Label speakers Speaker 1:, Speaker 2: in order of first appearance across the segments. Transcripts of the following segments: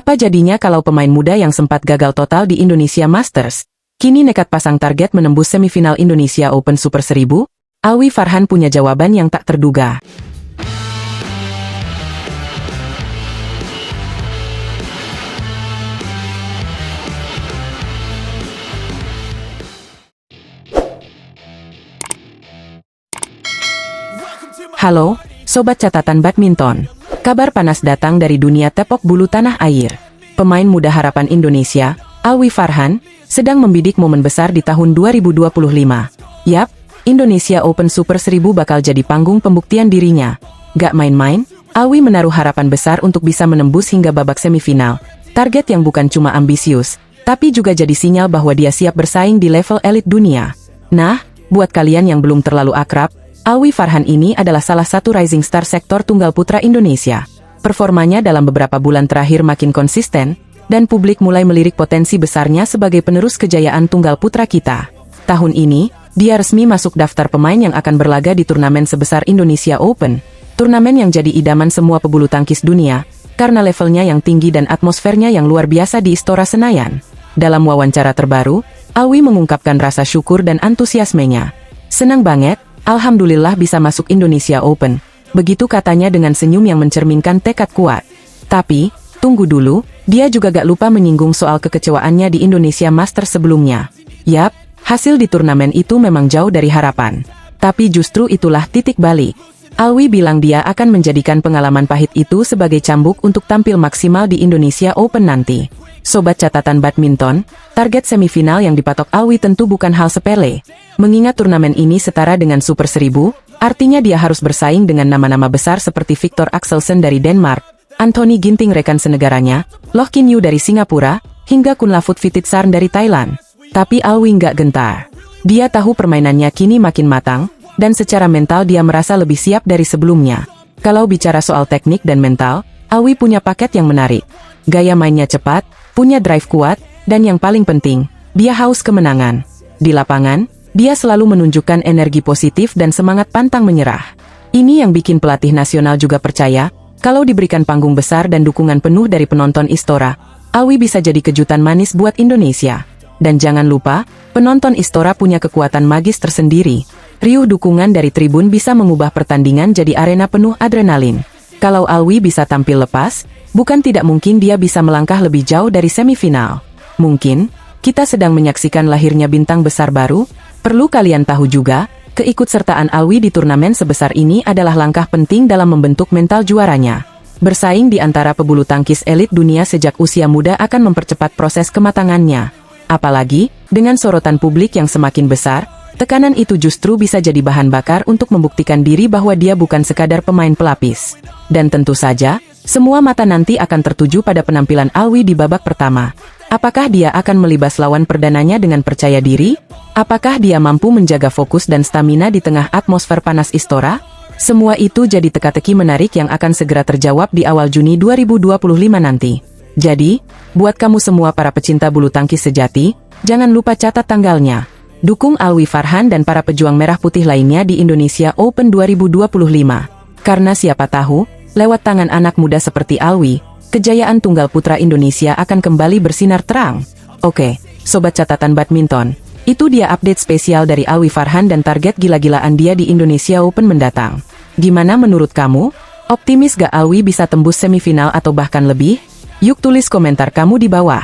Speaker 1: Apa jadinya kalau pemain muda yang sempat gagal total di Indonesia Masters, kini nekat pasang target menembus semifinal Indonesia Open Super 1000? Alwi Farhan punya jawaban yang tak terduga. Halo, Sobat Catatan Badminton. Kabar panas datang dari dunia tepok bulu tanah air. Pemain muda harapan Indonesia, Alwi Farhan, sedang membidik momen besar di tahun 2025. Yap, Indonesia Open Super 1000 bakal jadi panggung pembuktian dirinya. Gak main-main, Alwi menaruh harapan besar untuk bisa menembus hingga babak semifinal. Target yang bukan cuma ambisius, tapi juga jadi sinyal bahwa dia siap bersaing di level elit dunia. Nah, buat kalian yang belum terlalu akrab, Alwi Farhan ini adalah salah satu rising star sektor tunggal putra Indonesia. Performanya dalam beberapa bulan terakhir makin konsisten, dan publik mulai melirik potensi besarnya sebagai penerus kejayaan tunggal putra kita. Tahun ini, dia resmi masuk daftar pemain yang akan berlaga di turnamen sebesar Indonesia Open, turnamen yang jadi idaman semua pebulu tangkis dunia, karena levelnya yang tinggi dan atmosfernya yang luar biasa di Istora Senayan. Dalam wawancara terbaru, Alwi mengungkapkan rasa syukur dan antusiasmenya. Senang banget, alhamdulillah bisa masuk Indonesia Open. Begitu katanya dengan senyum yang mencerminkan tekad kuat. Tapi, tunggu dulu, dia juga gak lupa menyinggung soal kekecewaannya di Indonesia Masters sebelumnya. Yap, hasil di turnamen itu memang jauh dari harapan. Tapi justru itulah titik balik. Alwi bilang dia akan menjadikan pengalaman pahit itu sebagai cambuk untuk tampil maksimal di Indonesia Open nanti. Sobat Catatan Badminton, target semifinal yang dipatok Alwi tentu bukan hal sepele. Mengingat turnamen ini setara dengan Super 1000, artinya dia harus bersaing dengan nama-nama besar seperti Viktor Axelsen dari Denmark, Anthony Ginting rekan senegaranya, Loh Kin Yew dari Singapura, hingga Kunlavut Vititsarn dari Thailand. Tapi Alwi nggak gentar. Dia tahu permainannya kini makin matang, dan secara mental dia merasa lebih siap dari sebelumnya. Kalau bicara soal teknik dan mental, Alwi punya paket yang menarik. Gaya mainnya cepat, punya drive kuat, dan yang paling penting, dia haus kemenangan. Di lapangan, dia selalu menunjukkan energi positif dan semangat pantang menyerah. Ini yang bikin pelatih nasional juga percaya, kalau diberikan panggung besar dan dukungan penuh dari penonton Istora, Alwi bisa jadi kejutan manis buat Indonesia. Dan jangan lupa, penonton Istora punya kekuatan magis tersendiri. Riuh dukungan dari tribun bisa mengubah pertandingan jadi arena penuh adrenalin. Kalau Alwi bisa tampil lepas, bukan tidak mungkin dia bisa melangkah lebih jauh dari semifinal. Mungkin, kita sedang menyaksikan lahirnya bintang besar baru. Perlu kalian tahu juga, keikutsertaan Alwi di turnamen sebesar ini adalah langkah penting dalam membentuk mental juaranya. Bersaing di antara pebulu tangkis elit dunia sejak usia muda akan mempercepat proses kematangannya. Apalagi, dengan sorotan publik yang semakin besar, tekanan itu justru bisa jadi bahan bakar untuk membuktikan diri bahwa dia bukan sekadar pemain pelapis. Dan tentu saja, semua mata nanti akan tertuju pada penampilan Alwi di babak pertama. Apakah dia akan melibas lawan perdananya dengan percaya diri? Apakah dia mampu menjaga fokus dan stamina di tengah atmosfer panas Istora? Semua itu jadi teka-teki menarik yang akan segera terjawab di awal Juni 2025 nanti. Jadi, buat kamu semua para pecinta bulu tangkis sejati, jangan lupa catat tanggalnya. Dukung Alwi Farhan dan para pejuang merah putih lainnya di Indonesia Open 2025. Karena siapa tahu, lewat tangan anak muda seperti Alwi, kejayaan tunggal putra Indonesia akan kembali bersinar terang. Oke, Sobat Catatan Badminton, itu dia update spesial dari Alwi Farhan dan target gila-gilaan dia di Indonesia Open mendatang. Gimana menurut kamu? Optimis gak Alwi bisa tembus semifinal atau bahkan lebih? Yuk tulis komentar kamu di bawah.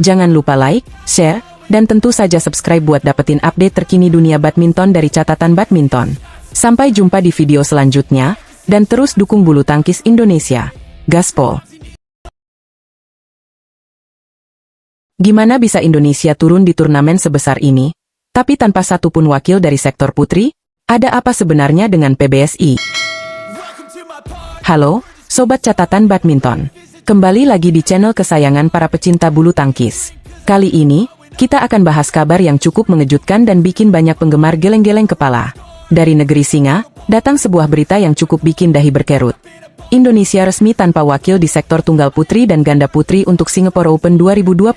Speaker 1: Jangan lupa like, share, dan tentu saja subscribe buat dapetin update terkini dunia badminton dari Catatan Badminton. Sampai jumpa di video selanjutnya, dan terus dukung bulu tangkis Indonesia. Gaspol. Gimana bisa Indonesia turun di turnamen sebesar ini, tapi tanpa satupun wakil dari sektor putri? Ada apa sebenarnya dengan PBSI? Halo, Sobat Catatan Badminton. Kembali lagi di channel kesayangan para pecinta bulu tangkis. Kali ini, kita akan bahas kabar yang cukup mengejutkan dan bikin banyak penggemar geleng-geleng kepala. Dari negeri singa, datang sebuah berita yang cukup bikin dahi berkerut. Indonesia resmi tanpa wakil di sektor tunggal putri dan ganda putri untuk Singapore Open 2025.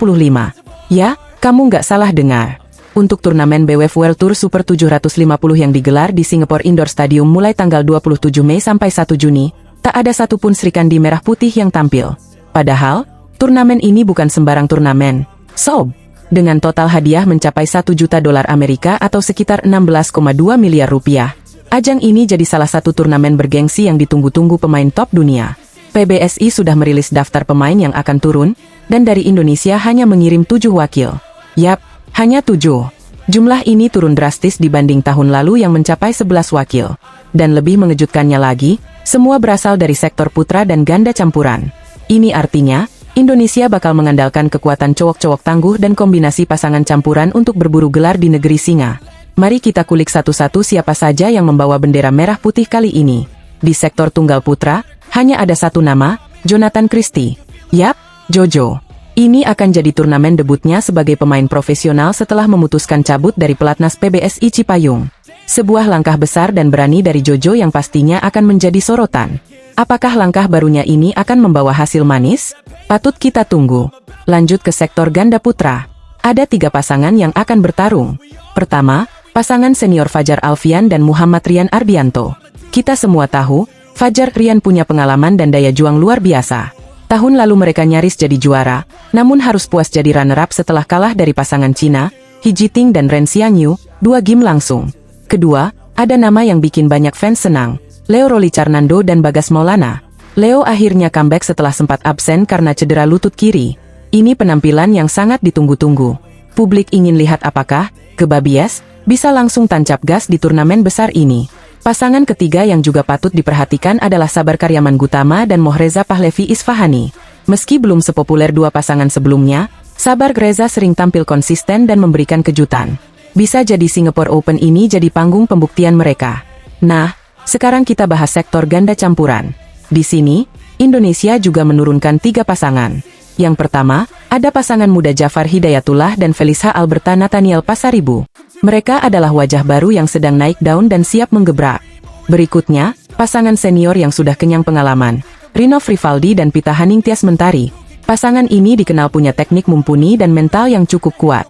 Speaker 1: Ya, kamu nggak salah dengar. Untuk turnamen BWF World Tour Super 750 yang digelar di Singapore Indoor Stadium mulai tanggal 27 Mei sampai 1 Juni, tak ada satupun Sri Kandi merah putih yang tampil. Padahal, Turnamen ini bukan sembarang turnamen, sob. Dengan total hadiah mencapai 1 juta dolar Amerika atau sekitar 16,2 miliar rupiah. Ajang ini jadi salah satu turnamen bergengsi yang ditunggu-tunggu pemain top dunia. PBSI sudah merilis daftar pemain yang akan turun, dan dari Indonesia hanya mengirim 7 wakil. Yap, hanya 7. Jumlah ini turun drastis dibanding tahun lalu yang mencapai 11 wakil. Dan lebih mengejutkannya lagi, semua berasal dari sektor putra dan ganda campuran. Ini artinya, Indonesia bakal mengandalkan kekuatan cowok-cowok tangguh dan kombinasi pasangan campuran untuk berburu gelar di negeri singa. Mari kita kulik satu-satu siapa saja yang membawa bendera merah putih kali ini. Di sektor tunggal putra, hanya ada satu nama, Jonathan Christie. Yap, Jojo. Ini akan jadi turnamen debutnya sebagai pemain profesional setelah memutuskan cabut dari pelatnas PBSI Cipayung. Sebuah langkah besar dan berani dari Jojo yang pastinya akan menjadi sorotan. Apakah langkah barunya ini akan membawa hasil manis? Patut kita tunggu. Lanjut ke sektor ganda putra. Ada 3 pasangan yang akan bertarung. Pertama, pasangan senior Fajar Alfian dan Muhammad Rian Arbianto. Kita semua tahu, Fajar Rian punya pengalaman dan daya juang luar biasa. Tahun lalu mereka nyaris jadi juara, namun harus puas jadi runner-up setelah kalah dari pasangan Cina, He Jiting dan Ren Xianyu, 2 game langsung. Kedua, ada nama yang bikin banyak fans senang, Leo Rolicarnando dan Bagas Maulana. Leo akhirnya comeback setelah sempat absen karena cedera lutut kiri. Ini penampilan yang sangat ditunggu-tunggu. Publik ingin lihat apakah Kebabias bisa langsung tancap gas di turnamen besar ini. Pasangan ketiga yang juga patut diperhatikan adalah Sabar Karyaman Gutama dan Mohreza Pahlevi Isfahani. Meski belum sepopuler 2 pasangan sebelumnya, Sabar Reza sering tampil konsisten dan memberikan kejutan. Bisa jadi Singapore Open ini jadi panggung pembuktian mereka. Nah, sekarang kita bahas sektor ganda campuran. Di sini, Indonesia juga menurunkan 3 pasangan. Yang pertama, ada pasangan muda Jafar Hidayatullah dan Felisha Alberta Nathaniel Pasaribu. Mereka adalah wajah baru yang sedang naik daun dan siap menggebrak. Berikutnya, pasangan senior yang sudah kenyang pengalaman, Rinov Rivaldi dan Pita Haningtyas Mentari. Pasangan ini dikenal punya teknik mumpuni dan mental yang cukup kuat.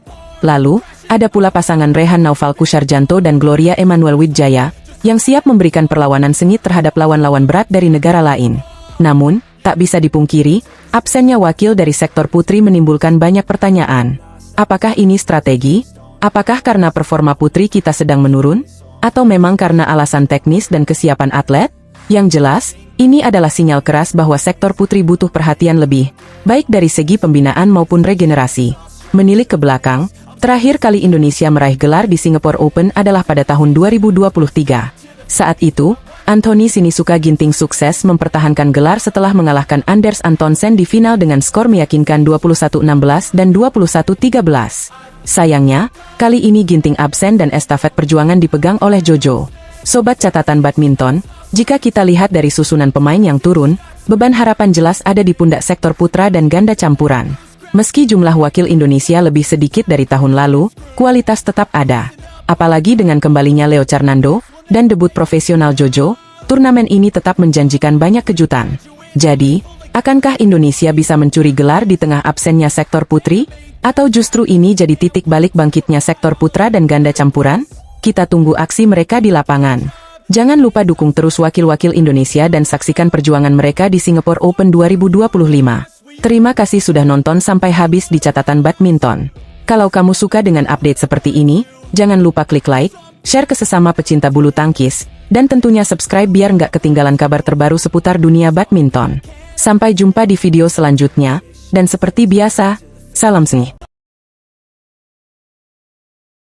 Speaker 1: Lalu, ada pula pasangan Rehan Naufal Kusarjanto dan Gloria Emmanuel Wijaya, yang siap memberikan perlawanan sengit terhadap lawan-lawan berat dari negara lain. Namun, tak bisa dipungkiri, absennya wakil dari sektor putri menimbulkan banyak pertanyaan. Apakah ini strategi? Apakah karena performa putri kita sedang menurun? Atau memang karena alasan teknis dan kesiapan atlet? Yang jelas, ini adalah sinyal keras bahwa sektor putri butuh perhatian lebih, baik dari segi pembinaan maupun regenerasi. Menilik ke belakang, terakhir kali Indonesia meraih gelar di Singapore Open adalah pada tahun 2023. Saat itu, Anthony Sinisuka Ginting sukses mempertahankan gelar setelah mengalahkan Anders Antonsen di final dengan skor meyakinkan 21-16 dan 21-13. Sayangnya, kali ini Ginting absen dan estafet perjuangan dipegang oleh Jojo. Sobat catatan badminton, jika kita lihat dari susunan pemain yang turun, beban harapan jelas ada di pundak sektor putra dan ganda campuran. Meski jumlah wakil Indonesia lebih sedikit dari tahun lalu, kualitas tetap ada. Apalagi dengan kembalinya Leo Carnando, dan debut profesional Jojo, turnamen ini tetap menjanjikan banyak kejutan. Jadi, akankah Indonesia bisa mencuri gelar di tengah absennya sektor putri? Atau justru ini jadi titik balik bangkitnya sektor putra dan ganda campuran? Kita tunggu aksi mereka di lapangan. Jangan lupa dukung terus wakil-wakil Indonesia dan saksikan perjuangan mereka di Singapore Open 2025. Terima kasih sudah nonton sampai habis di catatan badminton. Kalau kamu suka dengan update seperti ini, jangan lupa klik like, share ke sesama pecinta bulu tangkis, dan tentunya subscribe biar nggak ketinggalan kabar terbaru seputar dunia badminton. Sampai jumpa di video selanjutnya, dan seperti biasa, salam sengit.